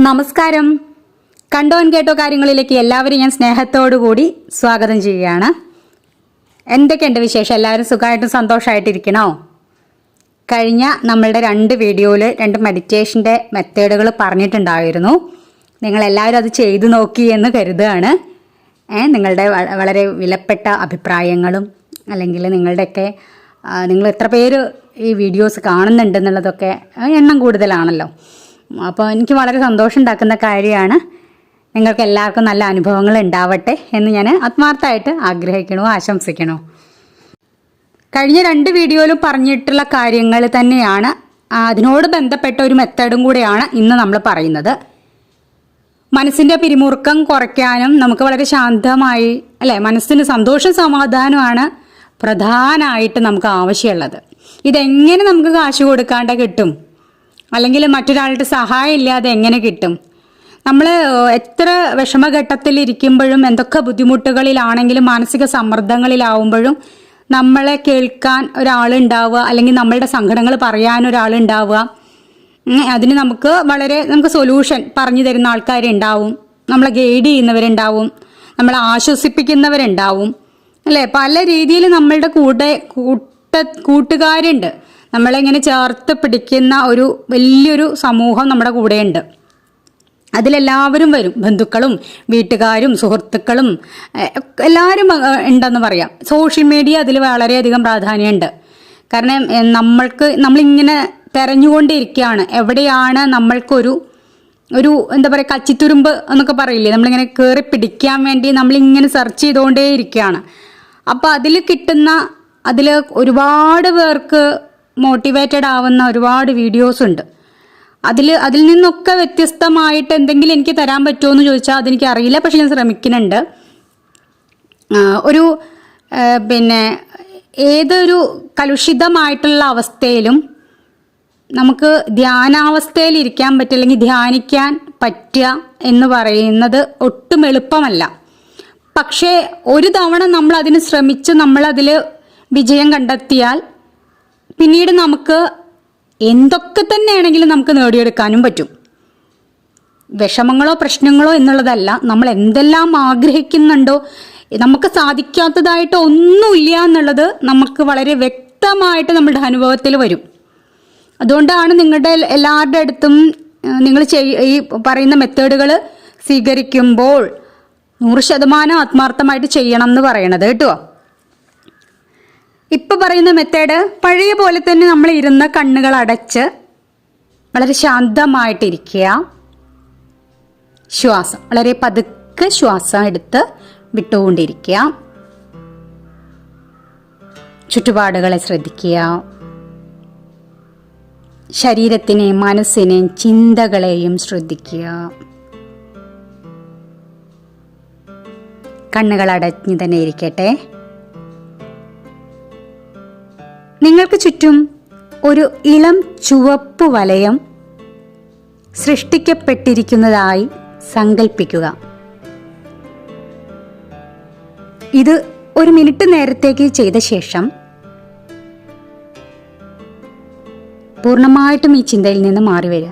നമസ്കാരം. കണ്ടോ കേട്ടോ കാര്യങ്ങളിലേക്ക് എല്ലാവരും ഞാൻ സ്നേഹത്തോടുകൂടി സ്വാഗതം ചെയ്യുകയാണ്. എന്തൊക്കെയുണ്ട് വിശേഷം? എല്ലാവരും സുഖമായിട്ടും സന്തോഷമായിട്ടിരിക്കണോ? കഴിഞ്ഞ നമ്മളുടെ 2 വീഡിയോയിൽ 2 മെഡിറ്റേഷൻ്റെ മെത്തേഡുകൾ പറഞ്ഞിട്ടുണ്ടായിരുന്നു. നിങ്ങളെല്ലാവരും അത് ചെയ്തു നോക്കി എന്ന് കരുതുകയാണ്. നിങ്ങളുടെ വളരെ വിലപ്പെട്ട അഭിപ്രായങ്ങളും അല്ലെങ്കിൽ നിങ്ങളുടെയൊക്കെ നിങ്ങൾ എത്ര പേര് ഈ വീഡിയോസ് കാണുന്നുണ്ടെന്നുള്ളതൊക്കെ എണ്ണം കൂടുതലാണല്ലോ. അപ്പോൾ എനിക്ക് വളരെ സന്തോഷം ഉണ്ടാക്കുന്ന കാര്യമാണ്. നിങ്ങൾക്ക് എല്ലാവർക്കും നല്ല അനുഭവങ്ങൾ ഉണ്ടാവട്ടെ എന്ന് ഞാൻ ആത്മാർത്ഥമായിട്ട് ആഗ്രഹിക്കണോ ആശംസിക്കണോ. കഴിഞ്ഞ 2 വീഡിയോയിലും പറഞ്ഞിട്ടുള്ള കാര്യങ്ങൾ തന്നെയാണ്, അതിനോട് ബന്ധപ്പെട്ട ഒരു മെത്തേഡും കൂടെയാണ് ഇന്ന് നമ്മൾ പറയുന്നത്. മനസ്സിൻ്റെ പിരിമുറുക്കം കുറയ്ക്കാനും നമുക്ക് വളരെ ശാന്തമായി മനസ്സിന് സന്തോഷം സമാധാനമാണ് പ്രധാനമായിട്ട് നമുക്ക് ആവശ്യമുള്ളത്. ഇതെങ്ങനെ നമുക്ക് കാശ് കൊടുക്കാണ്ട് കിട്ടും, അല്ലെങ്കിൽ മറ്റൊരാളുടെ സഹായം ഇല്ലാതെ എങ്ങനെ കിട്ടും? നമ്മൾ എത്ര വിഷമഘട്ടത്തിലിരിക്കുമ്പോഴും എന്തൊക്കെ ബുദ്ധിമുട്ടുകളിലാണെങ്കിലും മാനസിക സമ്മർദ്ദങ്ങളിലാവുമ്പോഴും നമ്മളെ കേൾക്കാൻ ഒരാളുണ്ടാവുക, അല്ലെങ്കിൽ നമ്മളുടെ സങ്കടങ്ങൾ പറയാൻ ഒരാളുണ്ടാവുക, അതിന് നമുക്ക് സൊല്യൂഷൻ പറഞ്ഞു തരുന്ന ആൾക്കാരുണ്ടാവും, നമ്മളെ ഗൈഡ് ചെയ്യുന്നവരുണ്ടാവും, നമ്മളെ ആശ്വസിപ്പിക്കുന്നവരുണ്ടാവും, പല രീതിയിൽ നമ്മളുടെ കൂട്ടുകാരുണ്ട്. നമ്മളെങ്ങനെ ചേർത്ത് പിടിക്കുന്ന ഒരു വലിയൊരു സമൂഹം നമ്മുടെ കൂടെയുണ്ട്. അതിലെല്ലാവരും വരും, ബന്ധുക്കളും വീട്ടുകാരും സുഹൃത്തുക്കളും എല്ലാവരും ഉണ്ടെന്ന് പറയാം. സോഷ്യൽ മീഡിയ അതിൽ വളരെയധികം പ്രാധാന്യമുണ്ട്. കാരണം നമ്മളിങ്ങനെ തെരഞ്ഞുകൊണ്ടിരിക്കുകയാണ് എവിടെയാണ് നമ്മൾക്കൊരു എന്താ പറയുക, കച്ചിത്തുരുമ്പ് എന്നൊക്കെ പറയില്ലേ, നമ്മളിങ്ങനെ കയറി പിടിക്കാൻ വേണ്ടി നമ്മളിങ്ങനെ സെർച്ച് ചെയ്തുകൊണ്ടേ ഇരിക്കുകയാണ്. അപ്പോൾ അതിൽ ഒരുപാട് പേർക്ക് മോട്ടിവേറ്റഡ് ആവുന്ന ഒരുപാട് വീഡിയോസ് ഉണ്ട്. അതിൽ നിന്നൊക്കെ വ്യത്യസ്തമായിട്ട് എന്തെങ്കിലും എനിക്ക് തരാൻ പറ്റുമോ എന്ന് ചോദിച്ചാൽ അതെനിക്ക് അറിയില്ല, പക്ഷെ ഞാൻ ശ്രമിക്കുന്നുണ്ട്. ഏതൊരു കലുഷിതമായിട്ടുള്ള അവസ്ഥയിലും നമുക്ക് ധ്യാനാവസ്ഥയിൽ ഇരിക്കാൻ പറ്റുക, അല്ലെങ്കിൽ ധ്യാനിക്കാൻ പറ്റുക എന്ന് പറയുന്നത് ഒട്ടും എളുപ്പമല്ല. പക്ഷേ ഒരു തവണ നമ്മൾ അതിന് ശ്രമിച്ച് നമ്മളതിൽ വിജയം കണ്ടെത്തിയാൽ പിന്നീട് നമുക്ക് എന്തൊക്കെ തന്നെയാണെങ്കിലും നമുക്ക് നേടിയെടുക്കാനും പറ്റും. വിഷമങ്ങളോ പ്രശ്നങ്ങളോ എന്നുള്ളതല്ല, നമ്മൾ എന്തെല്ലാം ആഗ്രഹിക്കുന്നുണ്ടോ, നമുക്ക് സാധിക്കാത്തതായിട്ട് ഒന്നുമില്ല എന്നുള്ളത് നമുക്ക് വളരെ വ്യക്തമായിട്ട് നമ്മളുടെ അനുഭവത്തിൽ വരും. അതുകൊണ്ടാണ് നിങ്ങളുടെ എല്ലാവരുടെ അടുത്തും നിങ്ങൾ ഈ പറയുന്ന മെത്തേഡുകൾ സ്വീകരിക്കുമ്പോൾ 100% ആത്മാർത്ഥമായിട്ട് ചെയ്യണം എന്ന് പറയണത് കേട്ടോ. ഇപ്പം പറയുന്ന മെത്തേഡ് പഴയ പോലെ തന്നെ നമ്മൾ ഇരുന്ന കണ്ണുകൾ അടച്ച് വളരെ ശാന്തമായിട്ടിരിക്കുക. ശ്വാസം വളരെ പതുക്കെ ശ്വാസം എടുത്ത് വിട്ടുകൊണ്ടിരിക്കുക. ചുറ്റുപാടുകളെ ശ്രദ്ധിക്കുക. ശരീരത്തിനെയും മനസ്സിനെയും ചിന്തകളെയും ശ്രദ്ധിക്കുക. കണ്ണുകൾ അടഞ്ഞു തന്നെ ഇരിക്കട്ടെ. നിങ്ങൾക്ക് ചുറ്റും ഒരു ഇളം ചുവപ്പ് വലയം സൃഷ്ടിക്കപ്പെട്ടിരിക്കുന്നതായി സങ്കല്പിക്കുക. ഇത് 1 മിനിറ്റ് നേരത്തേക്ക് ചെയ്ത ശേഷം പൂർണ്ണമായിട്ടും ഈ ചിന്തയിൽ നിന്ന് മാറി വരിക.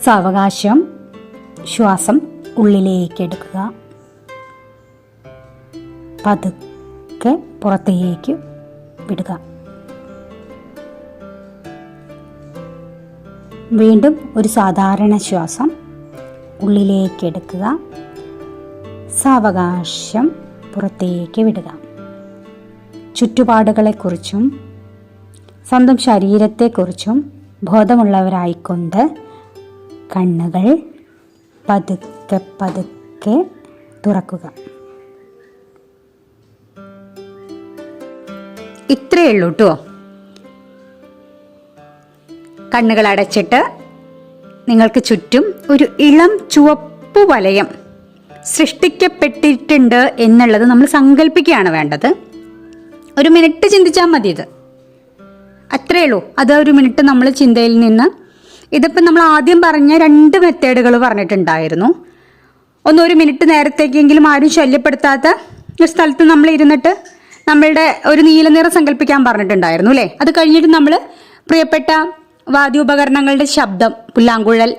സാവകാശം ശ്വാസം ഉള്ളിലേക്ക് എടുക്കുക. പതുക്കെ പുറത്തേക്ക് വിടുക. വീണ്ടും ഒരു സാധാരണ ശ്വാസം ഉള്ളിലേക്ക് എടുക്കുക. സാവകാശം പുറത്തേക്ക് വിടുക. ചുറ്റുപാടുകളെക്കുറിച്ചും സ്വന്തം ശരീരത്തെക്കുറിച്ചും ബോധമുള്ളവരായിക്കൊണ്ട് കണ്ണുകൾ പതുക്കെ പതുക്കെ തുറക്കുക. ഇത്രയേ ഉള്ളൂ കേട്ടോ. കണ്ണുകൾ അടച്ചിട്ട് നിങ്ങൾക്ക് ചുറ്റും ഒരു ഇളം ചുവപ്പ് വലയം സൃഷ്ടിക്കപ്പെട്ടിട്ടുണ്ട് എന്നുള്ളത് നമ്മൾ സങ്കല്പിക്കുകയാണ് വേണ്ടത്. 1 മിനിറ്റ് ചിന്തിച്ചാൽ മതി. അത്രയേ ഉള്ളൂ. അത് 1 മിനിറ്റ് നമ്മൾ ചിന്തയിൽ നിന്ന്, ഇതിപ്പോൾ നമ്മൾ ആദ്യം പറഞ്ഞ 2 മെത്തേഡുകൾ പറഞ്ഞിട്ടുണ്ടായിരുന്നു. 1 മിനിറ്റ് നേരത്തേക്കെങ്കിലും ആരും ശല്യപ്പെടുത്താത്ത ഒരു സ്ഥലത്ത് നമ്മൾ ഇരുന്നിട്ട് നമ്മളുടെ ഒരു നീല നിറം സങ്കല്പിക്കാൻ പറഞ്ഞിട്ടുണ്ടായിരുന്നു അല്ലേ. അത് കഴിഞ്ഞിട്ട് നമ്മൾ പ്രിയപ്പെട്ട വാദ്യോപകരണങ്ങളുടെ ശബ്ദം, പുല്ലാങ്കുഴൽ,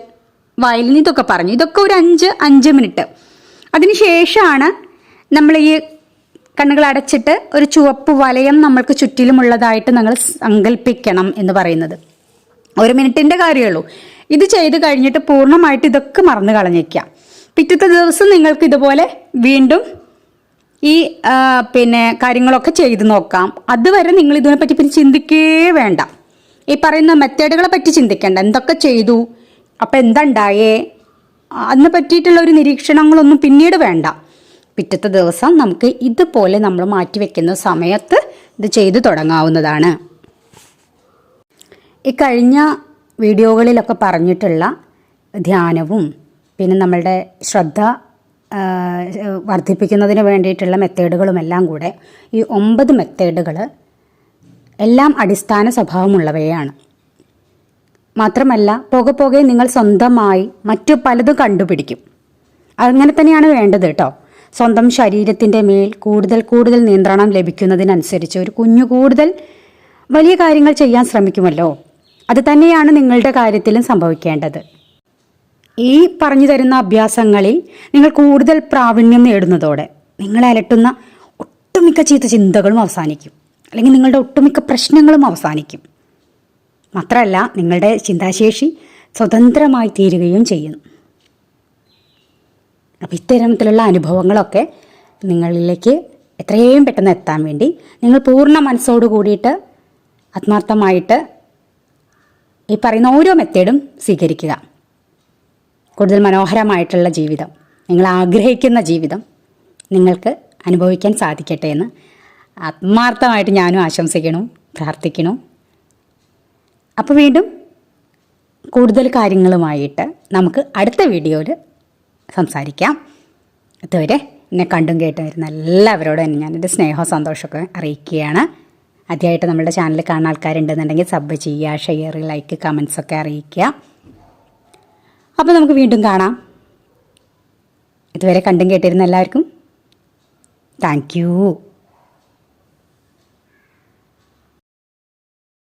വയലിൻ, ഇതൊക്കെ പറഞ്ഞു. ഇതൊക്കെ ഒരു 5 മിനിറ്റ്. അതിനുശേഷമാണ് നമ്മൾ ഈ കണ്ണുകൾ അടച്ചിട്ട് ഒരു ചുവപ്പ് വലയം നമ്മൾക്ക് ചുറ്റിലുമുള്ളതായിട്ട് നിങ്ങൾ സങ്കല്പിക്കണം എന്ന് പറയുന്നത്. 1 മിനിറ്റിൻ്റെ കാര്യമുള്ളൂ. ഇത് ചെയ്ത് കഴിഞ്ഞിട്ട് പൂർണ്ണമായിട്ട് ഇതൊക്കെ മറന്നു കളഞ്ഞേക്കാം. പിറ്റത്തെ ദിവസം നിങ്ങൾക്ക് ഇതുപോലെ വീണ്ടും ഈ കാര്യങ്ങളൊക്കെ ചെയ്ത് നോക്കാം. അതുവരെ നിങ്ങൾ ഇതിനെപ്പറ്റി പിന്നെ ചിന്തിക്കേ വേണ്ട. ഈ പറയുന്ന മെത്തേഡുകളെ പറ്റി ചിന്തിക്കേണ്ട. എന്തൊക്കെ ചെയ്തു, അപ്പം എന്തുണ്ടായേ, അതിനെ പറ്റിയിട്ടുള്ള ഒരു നിരീക്ഷണങ്ങളൊന്നും പിന്നീട് വേണ്ട. പിറ്റത്തെ ദിവസം നമുക്ക് ഇതുപോലെ നമ്മൾ മാറ്റിവെക്കുന്ന സമയത്ത് ഇത് ചെയ്തു തുടങ്ങാവുന്നതാണ്. ഈ കഴിഞ്ഞ വീഡിയോകളിലൊക്കെ പറഞ്ഞിട്ടുള്ള ധ്യാനവും പിന്നെ നമ്മളുടെ ശ്രദ്ധ വർദ്ധിപ്പിക്കുന്നതിന് വേണ്ടിയിട്ടുള്ള മെത്തേഡുകളുമെല്ലാം കൂടെ, ഈ 9 മെത്തേഡുകൾ എല്ലാം അടിസ്ഥാന സ്വഭാവമുള്ളവയാണ്. മാത്രമല്ല പോകെ പോകെ നിങ്ങൾ സ്വന്തമായി മറ്റു പലതും കണ്ടുപിടിക്കും. അങ്ങനെ തന്നെയാണ് വേണ്ടത് കേട്ടോ. സ്വന്തം ശരീരത്തിൻ്റെ മേൽ കൂടുതൽ നിയന്ത്രണം ലഭിക്കുന്നതിനനുസരിച്ച് ഒരു കുഞ്ഞു കൂടുതൽ വലിയ കാര്യങ്ങൾ ചെയ്യാൻ ശ്രമിക്കുമല്ലോ. അത് തന്നെയാണ് നിങ്ങളുടെ കാര്യത്തിലും സംഭവിക്കേണ്ടത്. ഈ പറഞ്ഞു തരുന്ന അഭ്യാസങ്ങളിൽ നിങ്ങൾ കൂടുതൽ പ്രാവീണ്യം നേടുന്നതോടെ നിങ്ങളെ അലട്ടുന്ന ഒട്ടുമിക്ക ചീത്ത ചിന്തകളും അവസാനിക്കും, അല്ലെങ്കിൽ നിങ്ങളുടെ ഒട്ടുമിക്ക പ്രശ്നങ്ങളും അവസാനിക്കും. മാത്രമല്ല നിങ്ങളുടെ ചിന്താശേഷി സ്വതന്ത്രമായി തീരുകയും ചെയ്യുന്നു. അപ്പോൾ ഇത്തരത്തിലുള്ള അനുഭവങ്ങളൊക്കെ നിങ്ങളിലേക്ക് എത്രയും പെട്ടെന്ന് എത്താൻ വേണ്ടി നിങ്ങൾ പൂർണ്ണ മനസ്സോട് കൂടിയിട്ട് ആത്മാർത്ഥമായിട്ട് ഈ പറയുന്ന ഓരോ മെത്തേഡും സ്വീകരിക്കുക. കൂടുതൽ മനോഹരമായിട്ടുള്ള ജീവിതം, നിങ്ങൾ ആഗ്രഹിക്കുന്ന ജീവിതം നിങ്ങൾക്ക് അനുഭവിക്കാൻ സാധിക്കട്ടെ എന്ന് ആത്മാർത്ഥമായിട്ട് ഞാനും ആശംസിക്കണു, പ്രാർത്ഥിക്കണു. അപ്പോൾ വീണ്ടും കൂടുതൽ കാര്യങ്ങളുമായിട്ട് നമുക്ക് അടുത്ത വീഡിയോയിൽ സംസാരിക്കാം. അതുവരെ എന്നെ കണ്ടും കേട്ടും വരുന്ന എല്ലാവരോടും തന്നെ ഞാനെൻ്റെ സ്നേഹവും സന്തോഷമൊക്കെ അറിയിക്കുകയാണ്. ആദ്യമായിട്ട് നമ്മുടെ ചാനൽ കാണുന്ന ആൾക്കാരുണ്ടെന്നുണ്ടെങ്കിൽ സബ് ചെയ്യുക, ഷെയർ, ലൈക്ക്, കമൻസൊക്കെ അറിയിക്കുക. അപ്പോൾ നമുക്ക് വീണ്ടും കാണാം. ഇതുവരെ കണ്ടും കേട്ടിരുന്ന എല്ലാവർക്കും താങ്ക് യു.